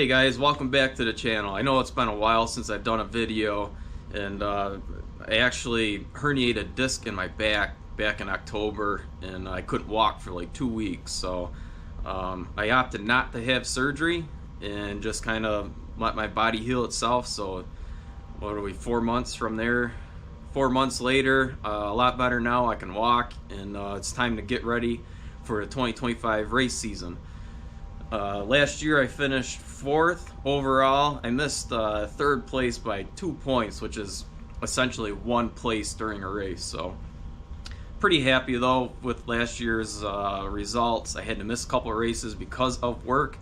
Hey guys, welcome back to the channel. I know it's been a while since I've done a video, and I actually herniated a disc in my back in October, and I couldn't walk for like 2 weeks. So I opted not to have surgery and just kind of let my body heal itself. So what are we, 4 months from there? 4 months later, a lot better now. I can walk, and it's time to get ready for the 2025 race season. Last year I finished 4th overall. I missed 3rd place by 2 points, which is essentially 1 place during a race. So pretty happy though with last year's results. I had to miss a couple of races because of work,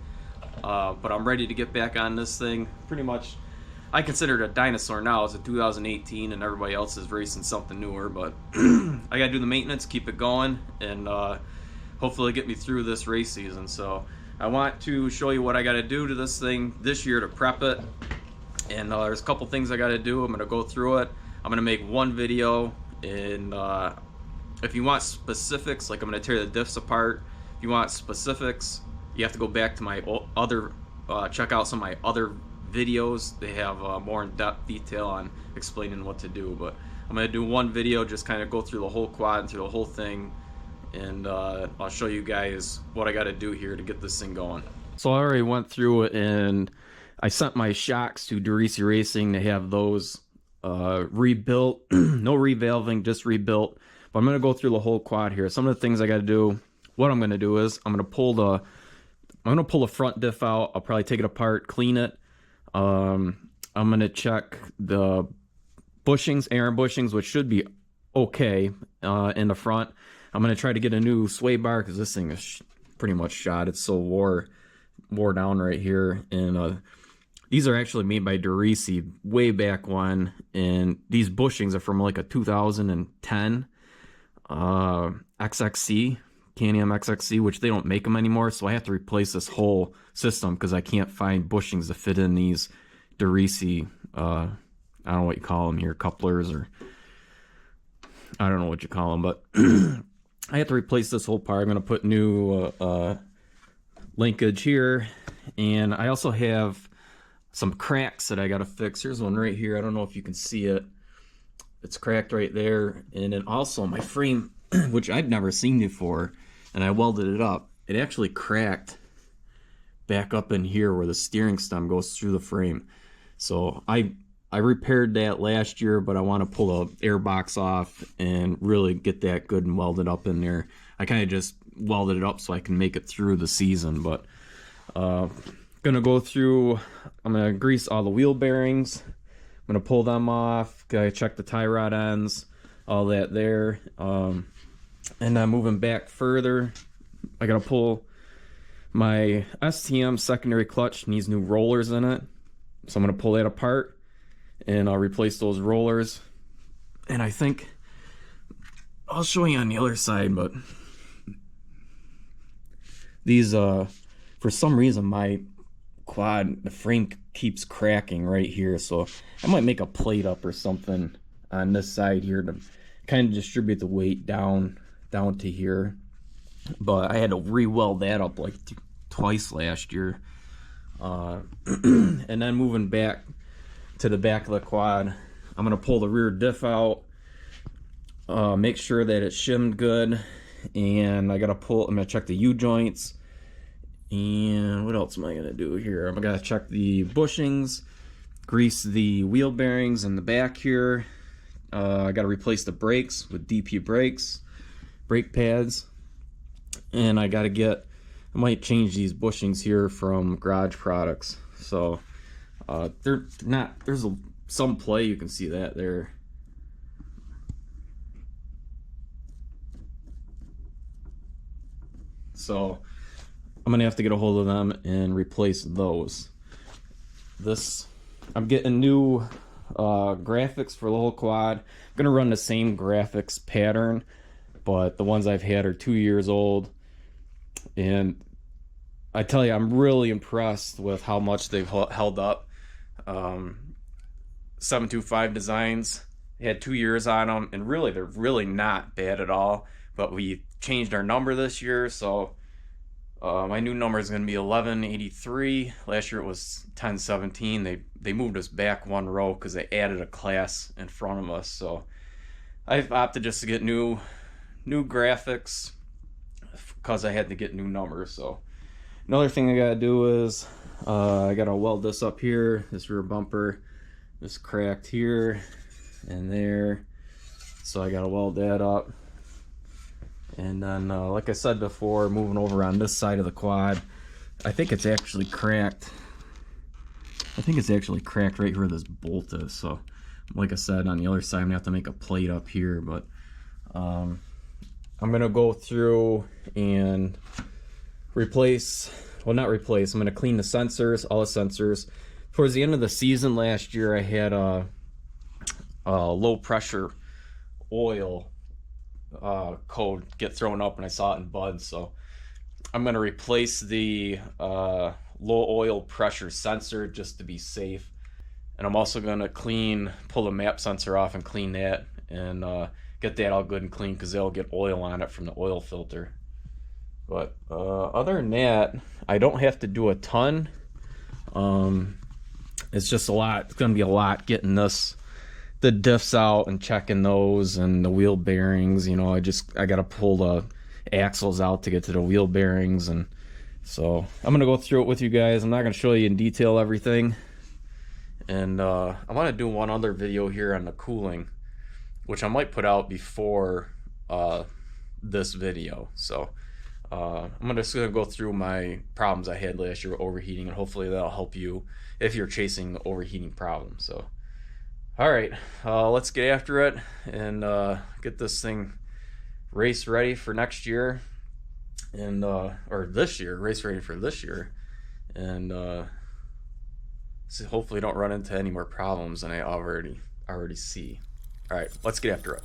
but I'm ready to get back on this thing. Pretty much I consider it a dinosaur now. It's a 2018 and everybody else is racing something newer, but I gotta do the maintenance, keep it going, and hopefully get me through this race season. So I want to show you what I got to do to this thing this year to prep it, and there's a couple things I got to do. I'm going to go through it. I'm going to make one video, and if you want specifics, like I'm going to tear the diffs apart. If you want specifics, you have to go back to my other, check out some of my other videos. They have more in-depth detail on explaining what to do, but I'm going to do one video, just kind of go through the whole quad and through the whole thing, and I'll show you guys what I got to do here to get this thing going. So I already went through it, and I sent my shocks to Derisi Racing to have those rebuilt. No revalving, just rebuilt. But I'm going to go through the whole quad here. Some of the things I got to do, what I'm going to do is I'm going to pull the front diff out. I'll probably take it apart, clean it. I'm going to check the bushings, Aaron bushings, which should be okay in the front. I'm going to try to get a new sway bar because this thing is pretty much shot. It's so wore down right here. And these are actually made by Derisi way back when. And these bushings are from like a 2010 XXC, Can-Am XXC, which they don't make them anymore. So I have to replace this whole system because I can't find bushings to fit in these Derisi, I don't know what you call them here, couplers, or I don't know what you call them, but I have to replace this whole part. I'm going to put new linkage here, and I also have some cracks that I got to fix. Here's one right here. I don't know if you can see it. It's cracked right there. And then also my frame, which I've never seen before, and I welded it up. It actually cracked back up in here where the steering stem goes through the frame. So I repaired that last year, but I want to pull the air box off and really get that good and welded up in there. I kind of just welded it up so I can make it through the season, but gonna go through, I'm gonna grease all the wheel bearings. I'm gonna pull them off, gotta check the tie rod ends, all that there. And then moving back further, I gotta pull my STM secondary clutch, needs new rollers in it. So I'm gonna pull that apart, and I'll replace those rollers. And I think I'll show you on the other side, but these for some reason my quad, the frame keeps cracking right here, so I might make a plate up or something on this side here to kind of distribute the weight down to here. But I had to re-weld that up like twice last year. And then moving back to the back of the quad, I'm going to pull the rear diff out, make sure that it's shimmed good, and I'm going to check the U-joints, and what else am I going to do here? I'm going to check the bushings, grease the wheel bearings in the back here. I got to replace the brakes with DP brakes, brake pads, and I might change these bushings here from Garage Products. So they're not, there's some play, you can see that there. So I'm gonna have to get a hold of them and replace those. I'm getting new graphics for the whole quad. I'm gonna run the same graphics pattern, but the ones I've had are 2 years old, and I tell you, I'm really impressed with how much they've held up. 725 designs, they had 2 years on them, and really they're really not bad at all. But we changed our number this year, so My new number is going to be 1183. Last year it was 1017. They moved us back one row because they added a class in front of us. So I've opted just to get new graphics because I had to get new numbers. So another thing I gotta do is I gotta weld this up here. This rear bumper is cracked here and there, so I gotta weld that up. And then like I said before, moving over on this side of the quad, I think it's actually cracked. I think it's actually cracked right where this bolt is. So like I said, on the other side I'm gonna have to make a plate up here, but I'm gonna go through and replace, well, not replace, I'm gonna clean the sensors, all the sensors. Towards the end of the season last year, I had a low pressure oil code get thrown up and I saw it in buds, so I'm gonna replace the low oil pressure sensor just to be safe. And I'm also gonna pull the map sensor off and clean that and get that all good and clean, because they'll get oil on it from the oil filter. But other than that, I don't have to do a ton. It's just a lot. It's gonna be a lot getting the diffs out and checking those, and the wheel bearings. You know, I gotta pull the axles out to get to the wheel bearings, and so I'm gonna go through it with you guys. I'm not gonna show you in detail everything. And I want to do one other video here on the cooling, which I might put out before this video. So I'm just gonna go through my problems I had last year with overheating, and hopefully that'll help you if you're chasing the overheating problem. So all right, let's get after it and get this thing race ready for next year, and or this year, race ready for this year, and so hopefully don't run into any more problems than I already see. All right, let's get after it.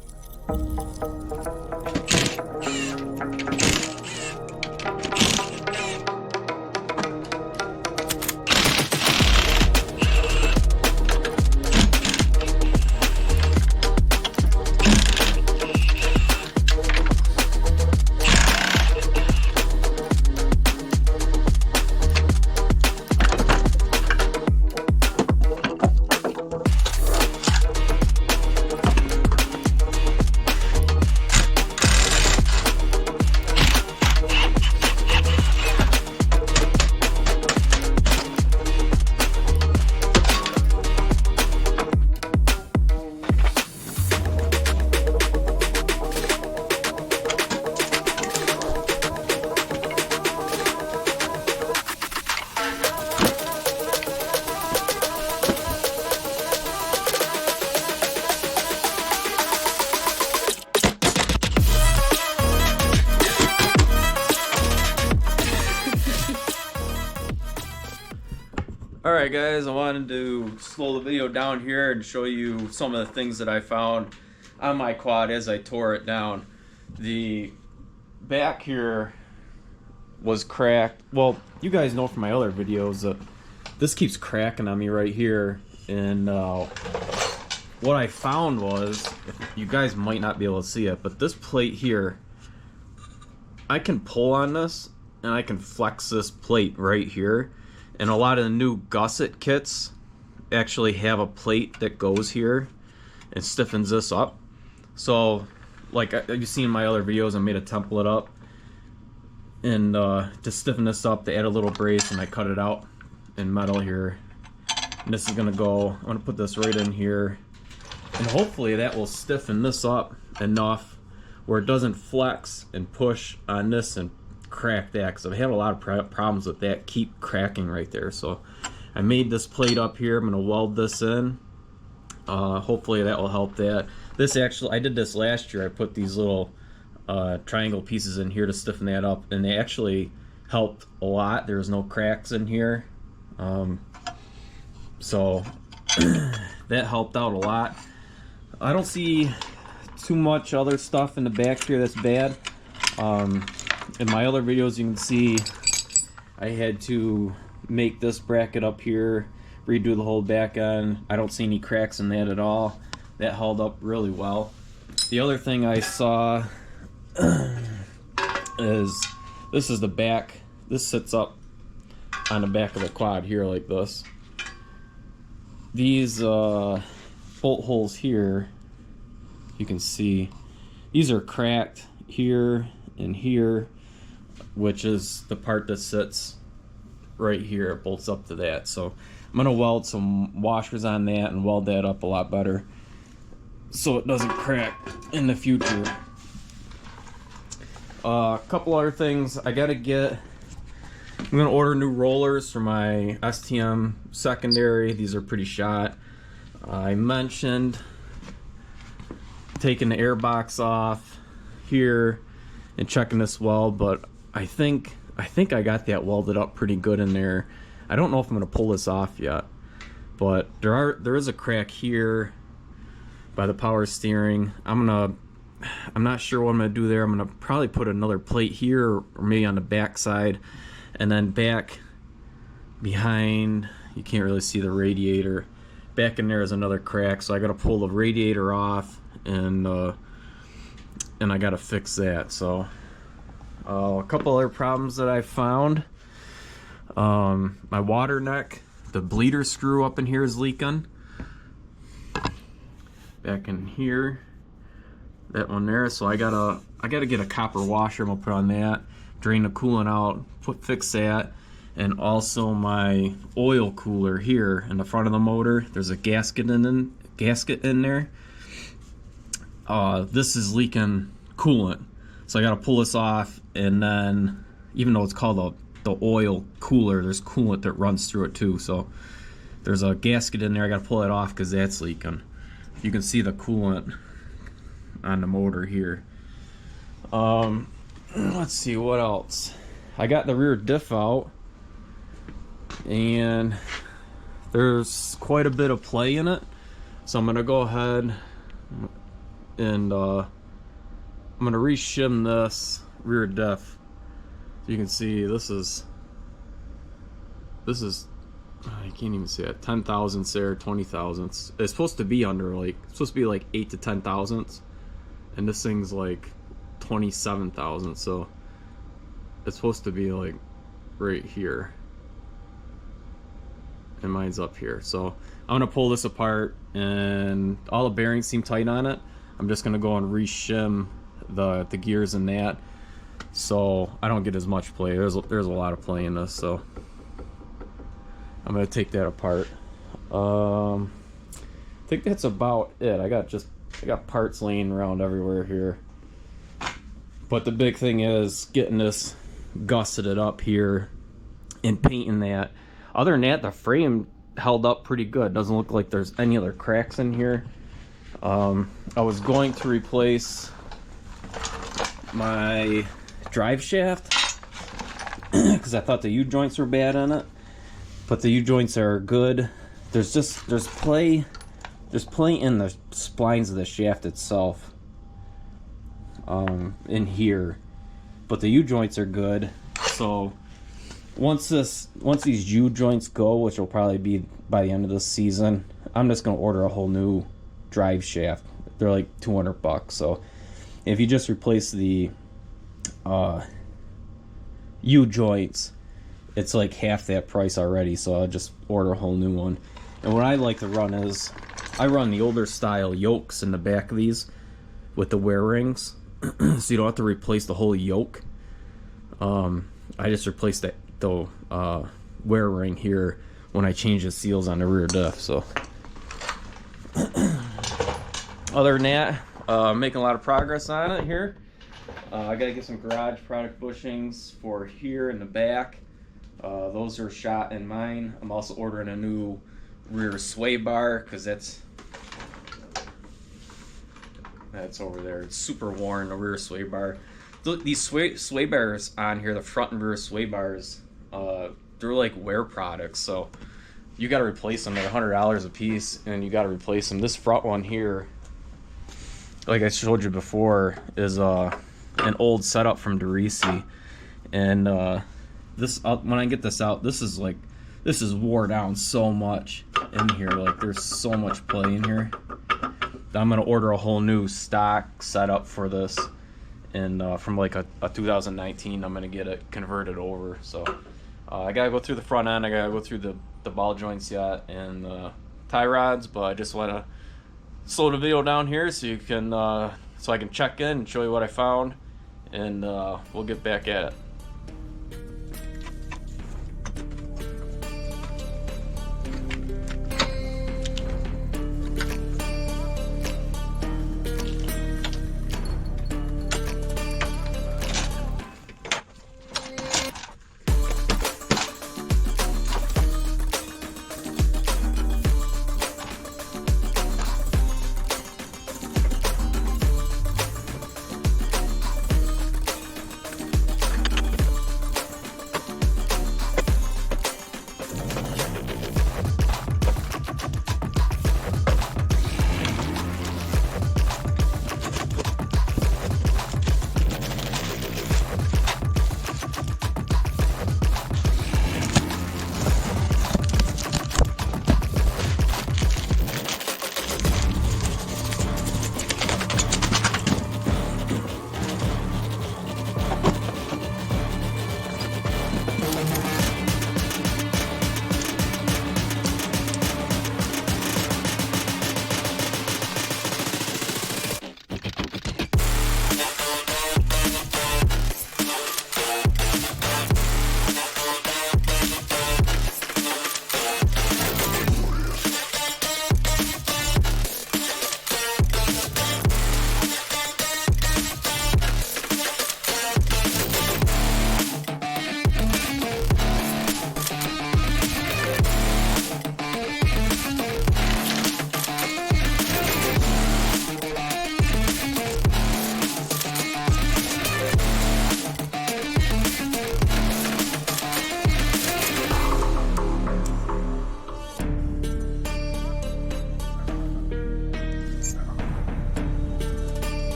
Alright guys, I wanted to slow the video down here and show you some of the things that I found on my quad as I tore it down. The back here was cracked. Well, you guys know from my other videos that this keeps cracking on me right here, and what I found was, you guys might not be able to see it, but this plate here, I can pull on this and I can flex this plate right here. And a lot of the new gusset kits actually have a plate that goes here and stiffens this up. So, like you've seen in my other videos, I made a template up. And to stiffen this up, they add a little brace, and I cut it out in metal here. And this is going to go, I'm going to put this right in here. And hopefully that will stiffen this up enough where it doesn't flex and push on this and crack that, because I've had a lot of problems with that, keep cracking right there. So I made this plate up here. I'm going to weld this in. Hopefully that will help that. This actually, I did this last year. I put these little triangle pieces in here to stiffen that up, and they actually helped a lot. There's no cracks in here, so that helped out a lot. I don't see too much other stuff in the back here that's bad. In my other videos, you can see I had to make this bracket up here, redo the whole back end. I don't see any cracks in that at all. That held up really well. The other thing I saw is this is the back this sits up on the back of the quad here like this. These bolt holes here, you can see, these are cracked here and here, which is the part that sits right here. It bolts up to that. So I'm going to weld some washers on that and weld that up a lot better so it doesn't crack in the future. A couple other things I gotta get. I'm gonna order new rollers for my STM secondary. These are pretty shot. I mentioned taking the air box off here and checking this weld, but I think I got that welded up pretty good in there. I don't know if I'm gonna pull this off yet, but there is a crack here by the power steering. I'm not sure what I'm gonna do there. I'm gonna probably put another plate here, or maybe on the back side, and then back behind, you can't really see the radiator. Back in there is another crack, so I gotta pull the radiator off, and I gotta fix that. So a couple other problems that I found. My water neck, the bleeder screw up in here is leaking. Back in here, that one there. So I gotta get a copper washer. I'm gonna put on that, drain the coolant out, fix that. And also my oil cooler here in the front of the motor, there's a gasket in there. This is leaking coolant, so I gotta pull this off. And then, even though it's called the oil cooler, there's coolant that runs through it too. So there's a gasket in there. I gotta pull it off because that's leaking. You can see the coolant on the motor here. Let's see what else. I got the rear diff out, and there's quite a bit of play in it, so I'm gonna go ahead and I'm gonna re-shim this rear diff. So you can see this is I can't even see it, 10 thousandths there, 20 thousandths. It's supposed to be under, like, it's supposed to be like 8 to 10 thousandths, and this thing's like 27 thousandths, so it's supposed to be like right here, and mine's up here. So I'm gonna pull this apart, and all the bearings seem tight on it. I'm just gonna go and re-shim the gears in that, so I don't get as much play. There's a lot of play in this, so I'm gonna take that apart. I think that's about it. I got parts laying around everywhere here, but the big thing is getting this gusseted up here and painting that. Other than that, the frame held up pretty good. Doesn't look like there's any other cracks in here. I was going to replace my drive shaft because I thought the U-joints were bad on it, but the U-joints are good. There's play in the splines of the shaft itself, in here, but the U-joints are good. So once these U-joints go, which will probably be by the end of this season, I'm just gonna order a whole new drive shaft. They're like $200. So if you just replace the U-joints, it's like half that price already, so I'll just order a whole new one. And what I like to run is, I run the older style yokes in the back of these with the wear rings, so you don't have to replace the whole yoke. I just replaced the wear ring here when I change the seals on the rear diff. So other than that, making a lot of progress on it here. I gotta get some garage product bushings for here in the back. Those are shot in mine. I'm also ordering a new rear sway bar because that's over there. It's super worn, the rear sway bar. These sway bars on here, the front and rear sway bars, they're like wear products, so you got to replace them at $100 a piece, and you got to replace them. This front one here, like I showed you before, is an old setup from DeRisi, and this, when I get this out, this is wore down so much in here. Like, there's so much play in here. I'm gonna order a whole new stock setup for this, and from like a 2019 I'm gonna get it converted over. So I gotta go through the front end, I gotta go through the ball joints yet, and tie rods, but I just want to slow the video down here so you can so I can check in and show you what I found, and we'll get back at it.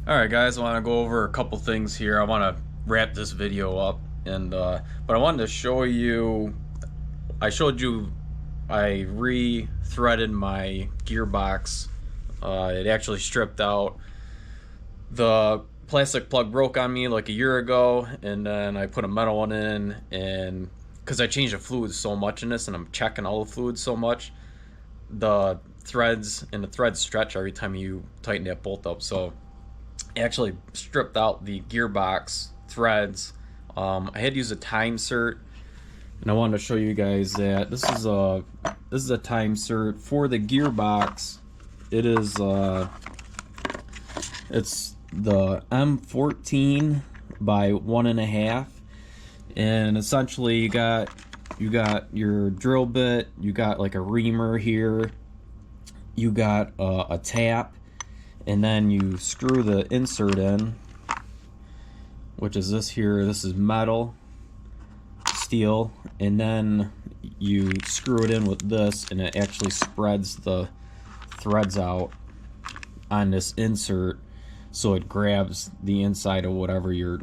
Alright guys, I want to go over a couple things here. I want to wrap this video up, and but I wanted to show you, I showed you I re-threaded my gearbox. It actually stripped out. The plastic plug broke on me like a year ago, and then I put a metal one in, and because I changed the fluids so much in this and I'm checking all the fluids so much, the threads, and the threads stretch every time you tighten that bolt up. So I actually stripped out the gearbox threads. I had to use a time cert, and I wanted to show you guys that this is a time cert for the gearbox. It is it's the M14 by 1.5, and essentially you got your drill bit, you got like a reamer here, you got a tap, and then you screw the insert in, which is this here. This is metal, steel, and then you screw it in with this, and it actually spreads the threads out on this insert, so it grabs the inside of whatever you're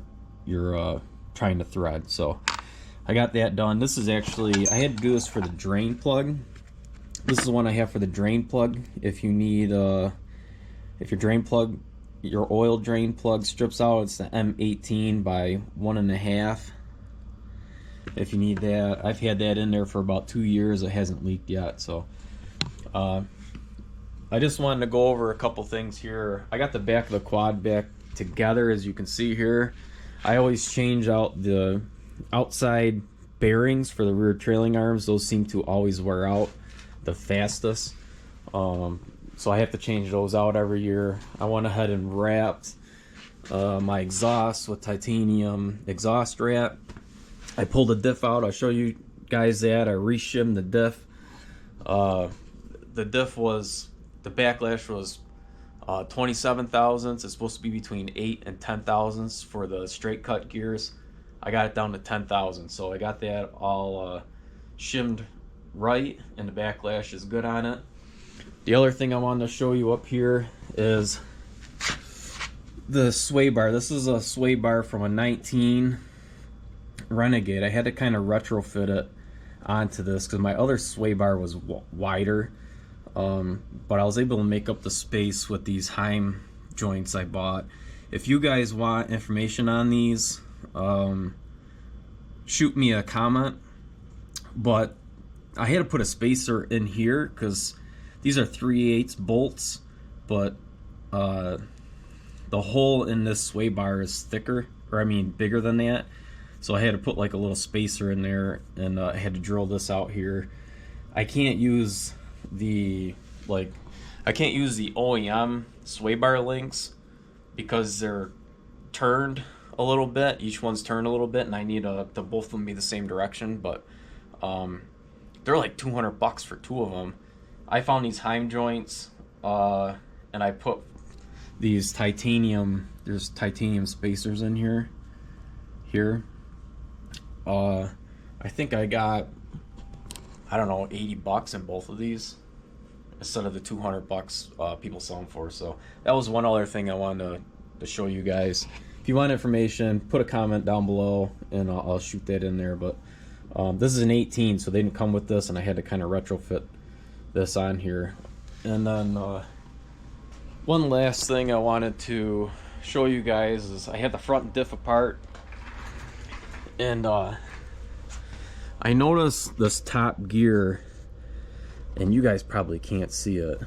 trying to thread. So I got that done. This is actually, I had to do this for the drain plug. This is the one I have for the drain plug. If you need if your drain plug, your oil drain plug strips out, it's the M18 by 1.5. If you need that, I've had that in there for about 2 years. It hasn't leaked yet. So I just wanted to go over a couple things here. I got the back of the quad back together, as you can see here. I always change out the outside bearings for the rear trailing arms. Those seem to always wear out the fastest. So I have to change those out every year. I went ahead and wrapped my exhaust with titanium exhaust wrap. I pulled the diff out. I'll show you guys that. I re-shimmed the diff. The diff was, the backlash was 27 thousandths. It's supposed to be between 8 and 10 thousandths for the straight cut gears. I got it down to 10 thousandths. So I got that all shimmed right, and the backlash is good on it. The other thing I wanted to show you up here is the sway bar. This is a sway bar from a 19 Renegade. I had to kind of retrofit it onto this because my other sway bar was wider, but I was able to make up the space with these Chaim joints I bought. If you guys want information on these, shoot me a comment. But I had to put a spacer in here because these are 3/8 bolts, but the hole in this sway bar is thicker, or I mean bigger than that. So I had to put like a little spacer in there, and I had to drill this out here. I can't use the OEM sway bar links because they're turned a little bit. Each one's turned a little bit, and I need the both of them be the same direction. But they're like $200 for 2 of them. I found these Chaim joints, and I put these titanium. There's titanium spacers in here. I think I got, I don't know, $80 in both of these instead of the $200 people sell them for. So that was one other thing I wanted to show you guys. If you want information, put a comment down below, and I'll shoot that in there. But this is an 18, so they didn't come with this, and I had to kind of retrofit this on here. And then one last thing I wanted to show you guys is I had the front diff apart, and I noticed this top gear, and you guys probably can't see it.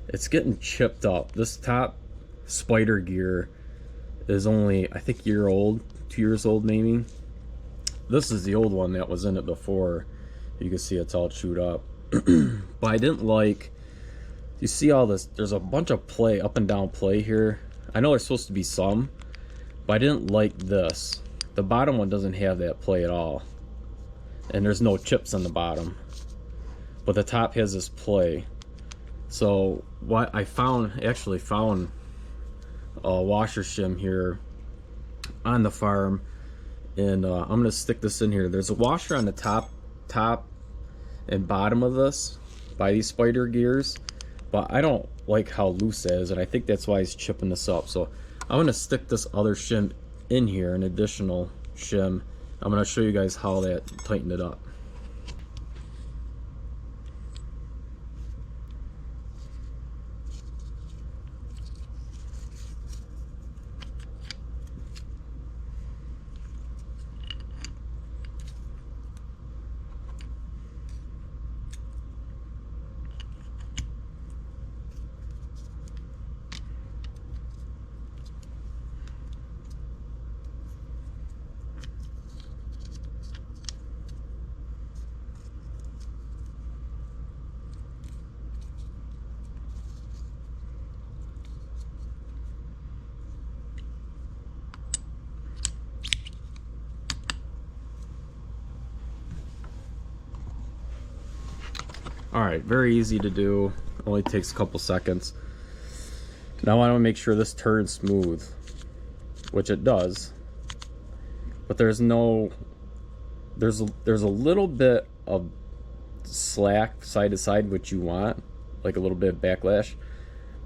It's getting chipped up. This top spider gear is only, I think, 2 years old maybe. This is the old one that was in it before. You can see it's all chewed up. But I didn't like, you see all this, there's a bunch of play, up and down play here. I know there's supposed to be some, but I didn't like this. The bottom one doesn't have that play at all, and there's no chips on the bottom, but the top has this play. So what I actually found a washer shim here on the farm, and I'm gonna stick this in here. There's a washer on the top and bottom of this by these spider gears, but I don't like how loose it is, and I think that's why he's chipping this up. So I'm gonna stick this other shim in here, an additional shim. I'm gonna show you guys how that tightened it up. Alright, very easy to do. Only takes a couple seconds. Now I want to make sure this turns smooth, which it does. But there's no... There's a little bit of slack side to side, which you want. Like a little bit of backlash.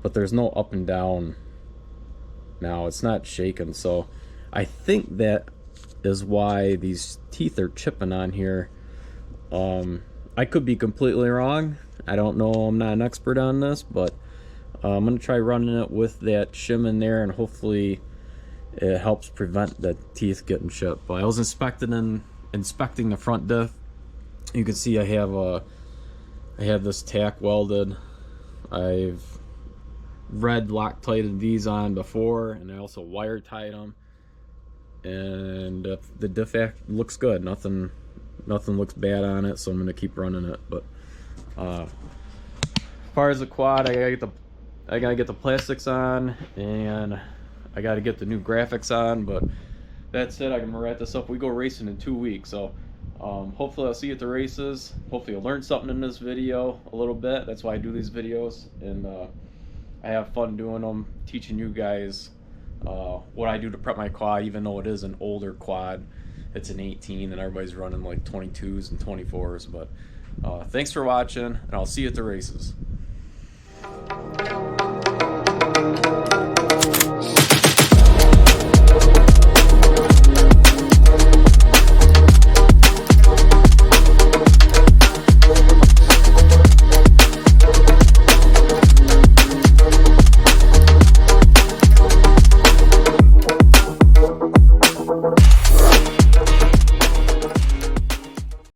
But there's no up and down. Now, it's not shaking, so... I think that is why these teeth are chipping on here. I could be completely wrong. I don't know, I'm not an expert on this, but I'm going to try running it with that shim in there, and hopefully it helps prevent the teeth getting chipped. But I was inspecting the front diff. You can see I have this tack welded. I've red Loctited these on before, and I also wire tied them. And the diff looks good. Nothing looks bad on it, so I'm gonna keep running it. But as far as the quad, I gotta get the plastics on, and I gotta get the new graphics on. But that's it. I'm gonna wrap this up. We go racing in 2 weeks, so hopefully I'll see you at the races. Hopefully you'll learn something in this video a little bit. That's why I do these videos, and I have fun doing them, teaching you guys what I do to prep my quad. Even though it is an older quad, it's an 18 and everybody's running like 22s and 24s. But thanks for watching, and I'll see you at the races.